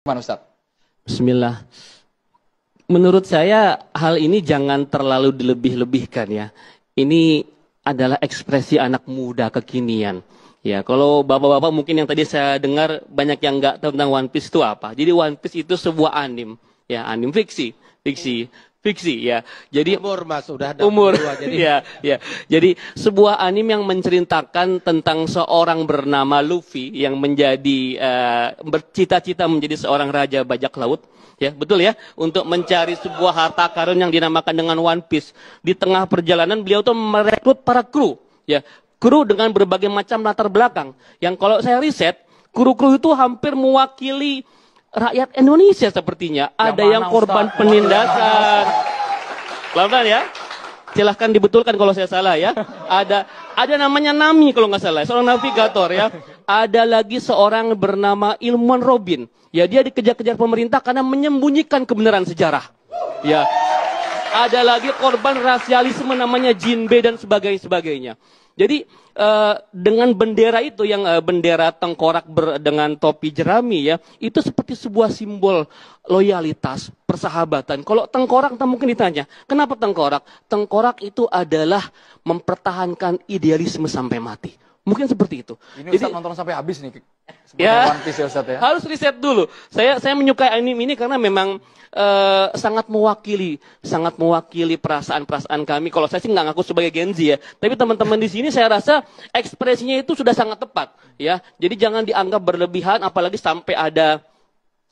Mana Ustaz? Bismillah. Menurut saya hal ini jangan terlalu dilebih-lebihkan ya. Ini adalah ekspresi anak muda kekinian. Ya, kalau bapak-bapak mungkin yang tadi saya dengar banyak yang nggak tahu tentang One Piece itu apa. Jadi One Piece itu sebuah anim, ya anim fiksi ya. Jadi umur Mas sudah ada umur jadi ya. Jadi sebuah anim yang menceritakan tentang seorang bernama Luffy yang menjadi bercita-cita menjadi seorang raja bajak laut. Ya, betul ya, untuk mencari sebuah harta karun yang dinamakan dengan One Piece. Di tengah perjalanan beliau tuh merekrut para kru, ya. Kru dengan berbagai macam latar belakang. Yang kalau saya riset, kru-kru itu hampir mewakili rakyat Indonesia sepertinya. Ada yang korban penindasan. Pelan-pelan ya. Silahkan dibetulkan kalau saya salah ya. Ada namanya Nami kalau nggak salah, seorang navigator ya. Ada lagi seorang bernama Ilmuwan Robin. Ya, dia dikejar-kejar pemerintah karena menyembunyikan kebenaran sejarah. Ya. Ada lagi korban rasialisme namanya Jinbe dan sebagainya. Jadi dengan bendera itu yang bendera tengkorak dengan topi jerami ya, itu seperti sebuah simbol loyalitas, persahabatan. Kalau tengkorak mungkin ditanya, kenapa tengkorak? Tengkorak itu adalah mempertahankan idealisme sampai mati. Mungkin seperti itu. Ini Ustaz nonton sampai habis nih. Ya, One Piece ya Ustaz ya. harus riset dulu. Saya menyukai anime ini karena memang sangat mewakili perasaan-perasaan kami. Kalau saya sih nggak ngaku sebagai Gen Z ya, tapi teman-teman di sini saya rasa ekspresinya itu sudah sangat tepat ya. Jadi jangan dianggap berlebihan, apalagi sampai ada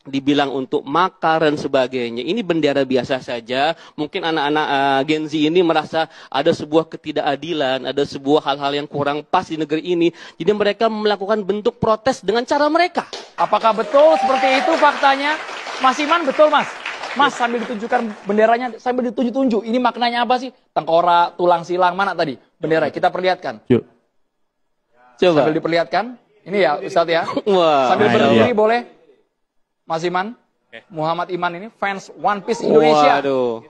dibilang untuk makar dan sebagainya. Ini bendera biasa saja. Mungkin anak-anak Gen Z ini merasa ada sebuah ketidakadilan, ada sebuah hal-hal yang kurang pas di negeri ini. Jadi mereka melakukan bentuk protes dengan cara mereka. Apakah betul seperti itu faktanya? Mas Iman, betul Mas? Mas sambil ditunjukkan benderanya, sambil ditunjuk-tunjuk. Ini maknanya apa sih? Tengkorak, tulang silang, mana tadi? Bendera, kita perlihatkan. Yuk. Coba. Sambil diperlihatkan. Ini ya Ustadz ya. Wah. Sambil berdiri boleh? Mas Iman, Muhammad Iman ini fans One Piece Indonesia. Waduh.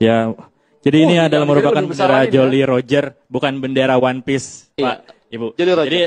Ya, jadi ini adalah merupakan lebih besar bendera lagi, Jolly Roger, bukan bendera One Piece, Iya. Pak, Ibu. Jolly Roger. Jadi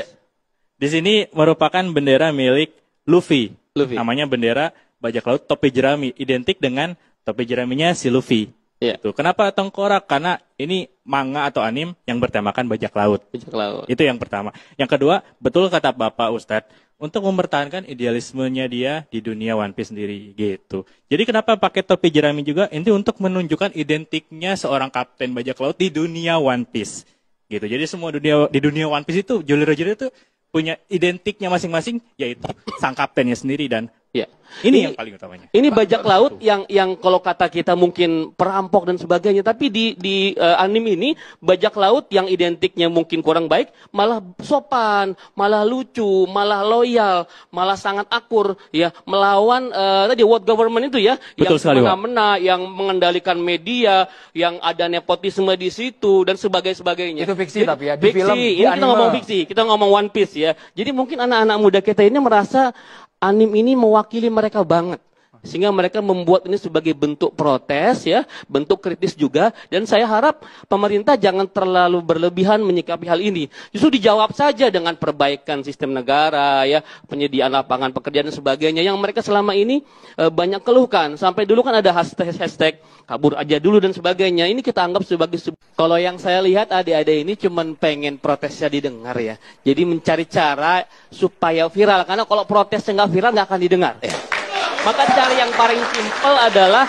di sini merupakan bendera milik Luffy. Namanya bendera bajak laut topi jerami, identik dengan topi jeraminya si Luffy. Iya. Itu. Kenapa tengkorak? Karena ini manga atau anim yang bertemakan bajak laut. Bajak laut. Itu yang pertama. Yang kedua, betul kata Bapak Ustadz, untuk mempertahankan idealismenya dia di dunia One Piece sendiri gitu. Jadi kenapa pakai topi jerami juga? Ini untuk menunjukkan identiknya seorang kapten bajak laut di dunia One Piece gitu. Jadi semua di dunia One Piece itu Jolly Roger itu punya identiknya masing-masing, yaitu sang kaptennya sendiri dan ya. ini yang paling utamanya. Ini bajak laut yang kalau kata kita mungkin perampok dan sebagainya, tapi di anime ini bajak laut yang identiknya mungkin kurang baik, malah sopan, malah lucu, malah loyal, malah sangat akur ya, melawan tadi world government itu ya, Betul yang semena-mena, yang mengendalikan media, yang ada nepotisme di situ dan sebagainya. Itu fiksi tapi ya, di Fiksi, film, di ini kita anime. ngomong fiksi, kita ngomong One Piece ya. Jadi mungkin anak-anak muda kita ini merasa anime ini mewakili mereka banget. Sehingga mereka membuat ini sebagai bentuk protes ya, bentuk kritis juga. Dan saya harap pemerintah jangan terlalu berlebihan menyikapi hal ini. Justru dijawab saja dengan perbaikan sistem negara ya, penyediaan lapangan pekerjaan dan sebagainya. Yang mereka selama ini banyak keluhkan. Sampai dulu kan ada hashtag kabur aja dulu dan sebagainya. Ini kita anggap sebagai kalau yang saya lihat adik-adik ini cuman pengen protesnya didengar ya. Jadi mencari cara supaya viral. Karena kalau protesnya nggak viral nggak akan didengar. Ya. Maka cara yang paling simpel adalah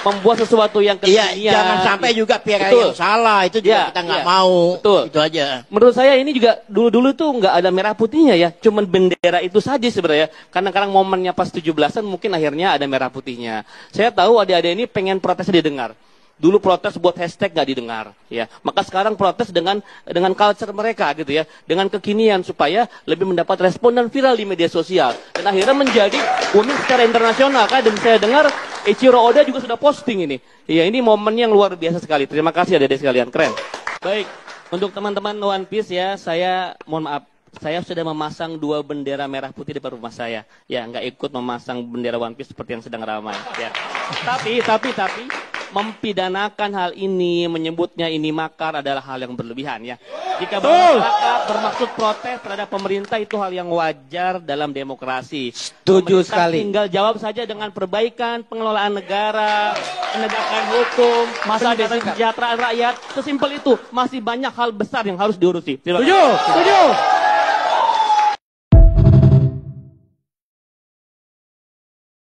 membuat sesuatu yang kekinian. Iya, jangan sampai juga viral Betul. yang salah. Itu juga Ya, kita nggak ya. mau. Betul. Itu aja. Menurut saya ini juga dulu-dulu tuh nggak ada merah putihnya ya, cuman bendera itu saja sebenarnya. Kadang-kadang momennya pas 17-an mungkin akhirnya ada merah putihnya. Saya tahu adik-adik ini pengen protesnya didengar. Dulu protes buat hashtag nggak didengar, ya. Maka sekarang protes dengan culture mereka gitu ya, dengan kekinian supaya lebih mendapat respon dan viral di media sosial. Dan akhirnya menjadi booming secara internasional. Kan dan saya dengar Eiichiro Oda juga sudah posting ini. Ya, ini momen yang luar biasa sekali. Terima kasih adik-adik sekalian, keren. Baik, untuk teman-teman One Piece ya, saya mohon maaf. Saya sudah memasang 2 bendera merah putih di depan rumah saya. Ya, nggak ikut memasang bendera One Piece seperti yang sedang ramai. Ya. Tapi mempidanakan hal ini, menyebutnya ini makar adalah hal yang berlebihan ya. Jika masyarakat bermaksud protes terhadap pemerintah itu hal yang wajar dalam demokrasi. Setuju Pemerintah sekali. tinggal jawab saja dengan perbaikan pengelolaan negara, penegakan hukum, Masa peningkatan disingkat. kesejahteraan rakyat. Sesimpel itu. Masih banyak hal besar yang harus diurusi. Terima kasih. Setuju.